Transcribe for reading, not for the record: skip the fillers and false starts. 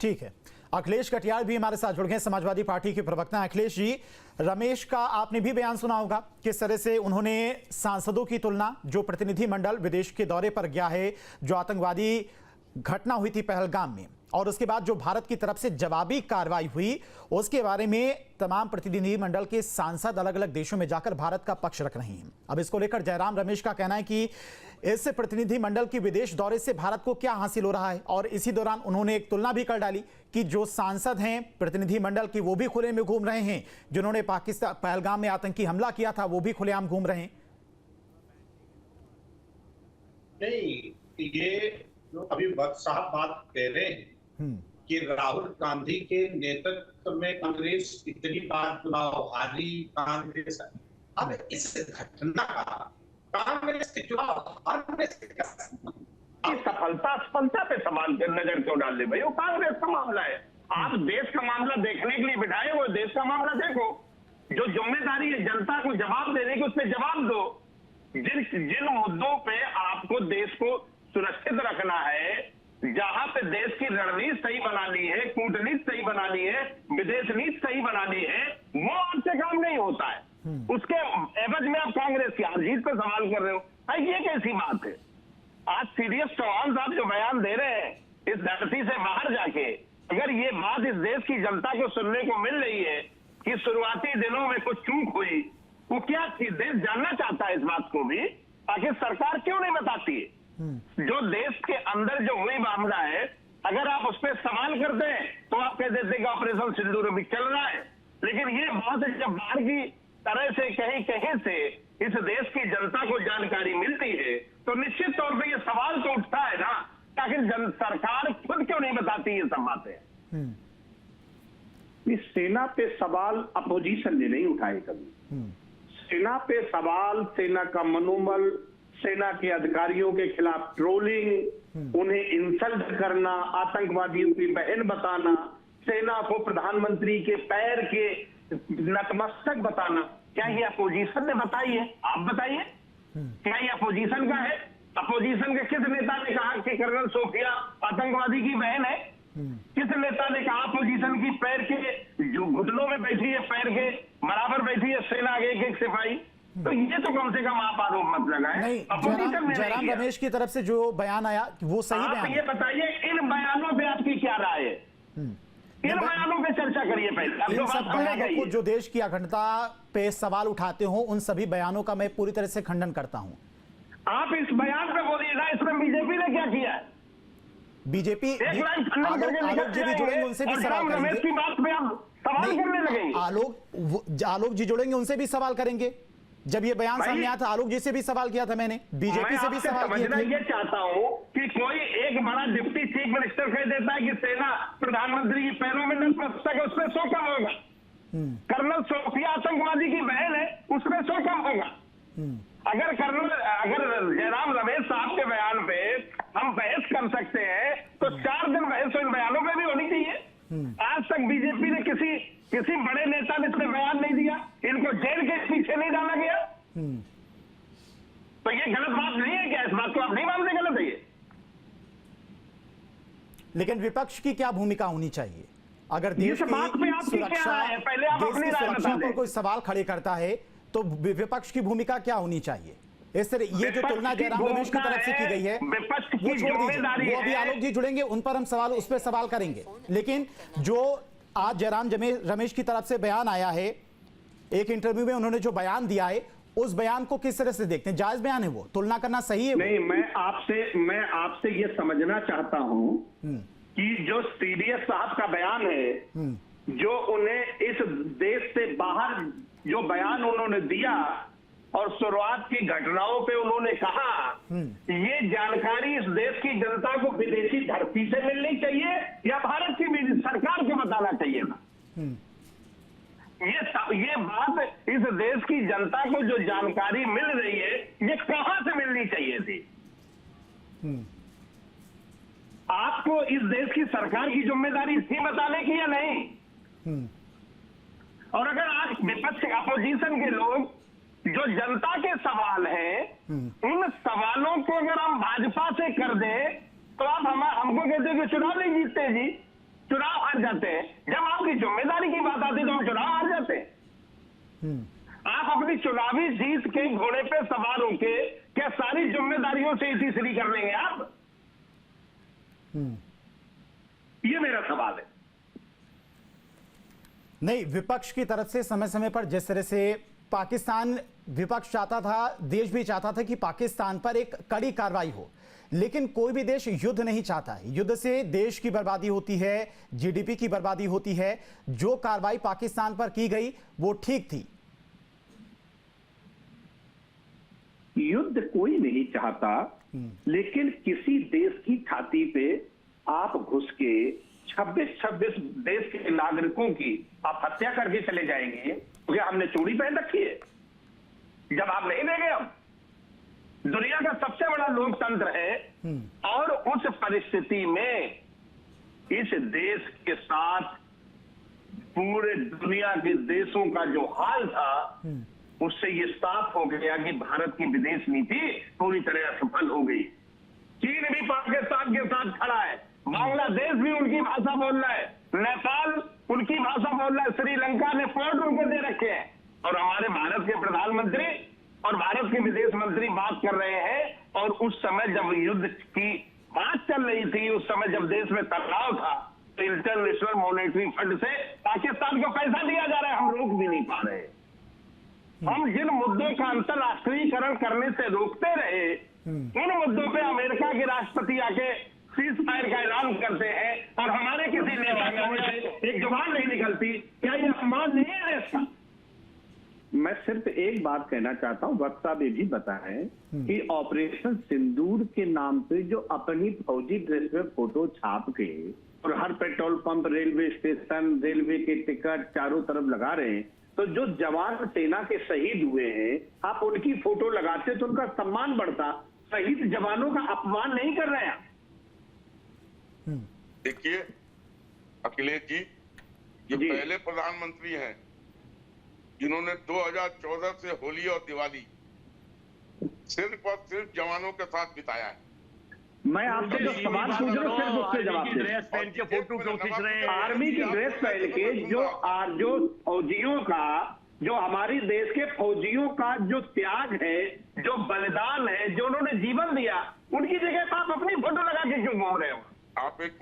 ठीक है, अखिलेश कटियार भी हमारे साथ जुड़ गए, समाजवादी पार्टी के प्रवक्ता। अखिलेश जी, रमेश का आपने भी बयान सुना होगा, किस तरह से उन्होंने सांसदों की तुलना, जो प्रतिनिधिमंडल विदेश के दौरे पर गया है, जो आतंकवादी घटना हुई थी पहलगाम में, और उसके बाद जो भारत की तरफ से जवाबी कार्रवाई हुई, उसके बारे में तमाम प्रतिनिधिमंडल के सांसद अलग अलग देशों में जाकर भारत का पक्ष रख रहे हैं। अब इसको लेकर जयराम रमेश का कहना है कि इस प्रतिनिधिमंडल की विदेश दौरे से भारत को क्या हासिल हो रहा है, और इसी दौरान उन्होंने एक तुलना भी कर डाली कि जो सांसद हैं प्रतिनिधिमंडल की वो भी खुले में घूम रहे हैं, जिन्होंने पाकिस्तान पहलगाम में आतंकी हमला किया था वो भी खुलेआम घूम रहे हैं। नहीं, ये जो अभी वक्त साहब बात कह रहे हैं कि राहुल गांधी के नेतृत्व में कांग्रेस इतनी बार चुनाव हारी, कांग्रेस अब इस घटना का कांग्रेस के चुनाव हारने से क्या संबंध? सफलता असफलता पे सवाल नजर क्यों डाल दे भाई? वो कांग्रेस का मामला है। आप देश का मामला देखने के लिए बिठाए, वो देश का मामला देखो। जो जिम्मेदारी है जनता को जवाब देने की, उस पर जवाब दो। जिन मुद्दों पे आपको देश को सुरक्षित रखना है, जहां पे देश की रणनीति सही बनानी है, कूटनीति सही बनानी है, विदेश नीति सही बनानी है, वो आपसे काम नहीं होता है। उसके एवज में आप कांग्रेस की हार जीत पर सवाल कर रहे हो। ये कैसी बात है? आज सीडीएस चौहान साहब जो बयान दे रहे हैं इस धरती से बाहर जाके, अगर ये बात इस देश की जनता को सुनने को मिल रही है कि शुरुआती दिनों में कुछ चूक हुई, वो क्या देश जानना चाहता है इस बात को भी? आखिर सरकार क्यों नहीं बताती है? जो देश के अंदर जो हुई मामला है, अगर आप उस पर सवाल करते हैं तो आप कह देते कि ऑपरेशन सिंदूर भी चल रहा है। लेकिन ये बात जब बाहर की तरह से कहीं कहीं से इस देश की जनता को जानकारी मिलती है, तो निश्चित तौर पे ये सवाल तो उठता है ना, ताकि सरकार खुद क्यों नहीं बताती ये सब बातें? इस सेना पे सवाल अपोजिशन ने नहीं उठाए कभी। सेना पे सवाल, सेना का मनोबल, सेना के अधिकारियों के खिलाफ ट्रोलिंग, उन्हें इंसल्ट करना, आतंकवादियों की बहन बताना, सेना को प्रधानमंत्री के पैर के नतमस्तक बताना, क्या ये अपोजिशन ने बताई है? आप बताइए, क्या ये अपोजिशन का है? अपोजिशन के किस नेता ने कहा कि कर्नल सोफिया आतंकवादी की बहन है? किस नेता ने कहा अपोजिशन की पैर के जो घुटनों में बैठी है, पैर के बराबर बैठी है सेना के एक सिपाही? तो ये तो कम से कम आप आरोप मत लगाएं। नहीं, जयराम रमेश की तरफ से जो बयान आया वो सही बयान है। ये बताइए, इन बयानों पे आपकी क्या राय है? इन बयानों पे चर्चा करिए पहले। इन सब बयानों को जो देश की अखंडता पे सवाल उठाते हो, उन सभी बयानों का मैं पूरी तरह से खंडन करता हूं। आप इस बयान पे बोलिएगा, इसमें बीजेपी ने क्या किया है? बीजेपी आलोक जी भी जुड़ेंगे, उनसे भी सवाल करेंगे। की बात पे आप सवाल करने लगेंगे। आलोक जी जुड़ेंगे, उनसे भी सवाल करेंगे। जब ये बयान सामने आया था, आलोक जी से भी सवाल किया था मैंने, बीजेपी से भी सवाल किया था। ये चाहता हूं कि कोई एक बड़ा डिप्टी चीफ मिनिस्टर कह देता है कि सेना प्रधानमंत्री के पैरों में नतमस्तक है, उसमें सो कम होगा। कर्नल सोफिया आतंकवादी की बहन है, उसमें सो कम होगा। अगर जयराम रमेश साहब के बयान पे हम बहस कर सकते हैं, तो 4 दिन बहस इन बयानों पे भी होनी चाहिए। आज तक बीजेपी ने किसी बड़े नेता ने इसमें बयान नहीं दिया, इनको जेल के पीछे नहीं डाला गया। तो ये गलत बात नहीं है क्या? इस बात को आप नहीं मानते गलत है ये? लेकिन विपक्ष की क्या भूमिका होनी चाहिए अगर देश की सुरक्षा पर कोई सवाल खड़े करता है, तो विपक्ष की भूमिका क्या होनी चाहिए? इस तरह ये जो तुलना जयराम रमेश की तरफ से की गई है वो छोड़ दीजिए, वो अभी आलोक जी जुड़ेंगे, उन पर हम उस पर सवाल करेंगे। लेकिन जो आज जयराम रमेश की तरफ से बयान आया है, एक इंटरव्यू में उन्होंने जो बयान दिया है, उस बयान को किस तरह से देखते हैं? जायज बयान है वो? तुलना करना सही है? नहीं, मैं आपसे ये समझना चाहता हूं कि जो सीडीएस साहब का बयान है, जो उन्हें इस देश से बाहर जो बयान उन्होंने दिया और शुरुआत की घटनाओं पे उन्होंने कहा, ये जानकारी इस देश की जनता को विदेशी धरती से मिलनी चाहिए या भारत की सरकार को बताना चाहिए ना? ये बात इस देश की जनता को जो जानकारी मिल रही है, ये कहां से मिलनी चाहिए थी? आपको इस देश की सरकार की जिम्मेदारी थी बताने की या नहीं? और अगर आज विपक्ष अपोजिशन के लोग जो जनता के सवाल हैं, उन सवालों को अगर हम भाजपा से कर दें, तो आप हमको कहते हैं कि चुनाव नहीं जीतते जी। हार जाते हैं, जब आपकी जिम्मेदारी की बात आती है तो हम चुनाव हार जाते हैं। आप अपनी चुनावी जीत के घोड़े पे सवार होके क्या सारी जिम्मेदारियों से तीसरी कर लेंगे आप? ये मेरा सवाल है। नहीं, विपक्ष की तरफ से समय समय पर जिस तरह से पाकिस्तान विपक्ष चाहता था, देश भी चाहता था कि पाकिस्तान पर एक कड़ी कार्रवाई हो, लेकिन कोई भी देश युद्ध नहीं चाहता है। युद्ध से देश की बर्बादी होती है, जीडीपी की बर्बादी होती है। जो कार्रवाई पाकिस्तान पर की गई वो ठीक थी। युद्ध कोई नहीं चाहता, लेकिन किसी देश की छाती पे आप घुस के 26 देश के नागरिकों की आप हत्या करके चले जाएंगे तो क्या हमने चूड़ी पहन रखी है? जब आप नहीं देंगे, हम दुनिया का सबसे बड़ा लोकतंत्र है और उस परिस्थिति में इस देश के साथ पूरे दुनिया के देशों का जो हाल था उससे ये साफ हो गया कि भारत की विदेश नीति पूरी तरह असफल हो गई। चीन भी पाकिस्तान के साथ खड़ा है, बांग्लादेश भी उनकी भाषा बोल रहा है, नेपाल उनकी भाषा बोल रहा है, श्रीलंका ने पोर्ट उनको दे रखे हैं, और हमारे भारत के प्रधानमंत्री और भारत के विदेश मंत्री बात कर रहे हैं। और उस समय जब युद्ध की बात चल रही थी, उस समय जब देश में तनाव था, तो इंटरनेशनल मॉनेटरी फंड से पाकिस्तान को पैसा दिया जा रहा है, हम रोक भी नहीं पा रहे। हम जिन मुद्दों का अंतरराष्ट्रीयकरण करने से रोकते रहे, उन मुद्दों पे अमेरिका के राष्ट्रपति आके सीज फायर का ऐलान करते हैं और हमारे किसी नेता का एक जुबान नहीं निकलती। क्या ये अपमान नहीं है देश का? मैं सिर्फ एक बात कहना चाहता हूं, वक्ता भी बताएं कि ऑपरेशन सिंदूर के नाम पे जो अपनी फौजी ड्रेस में फोटो छाप के और हर petrol pump, railway station, railway के टिकट चारों तरफ लगा रहे हैं, तो जो जवान सेना के शहीद हुए हैं आप उनकी फोटो लगाते तो उनका सम्मान बढ़ता। शहीद जवानों का अपमान नहीं कर रहे हैं। देखिए अखिलेश जी, जो पहले प्रधानमंत्री हैं जिन्होंने 2014 से होली और दिवाली सिर्फ और सिर्फ जवानों के साथ बिताया है। मैं आपसे जो सवाल पूछ रहा हूँ सिर्फ उसके जवाब ड्रेस पहन के फोटो क्यों खींच रहे हैं? आर्मी की ड्रेस पहन के जो फौजियों का, जो हमारी देश के फौजियों का जो त्याग है, जो बलिदान है, जो उन्होंने जीवन दिया, उनकी जगह आप अपनी फोटो लगा के क्यों घूम रहे हो? आप एक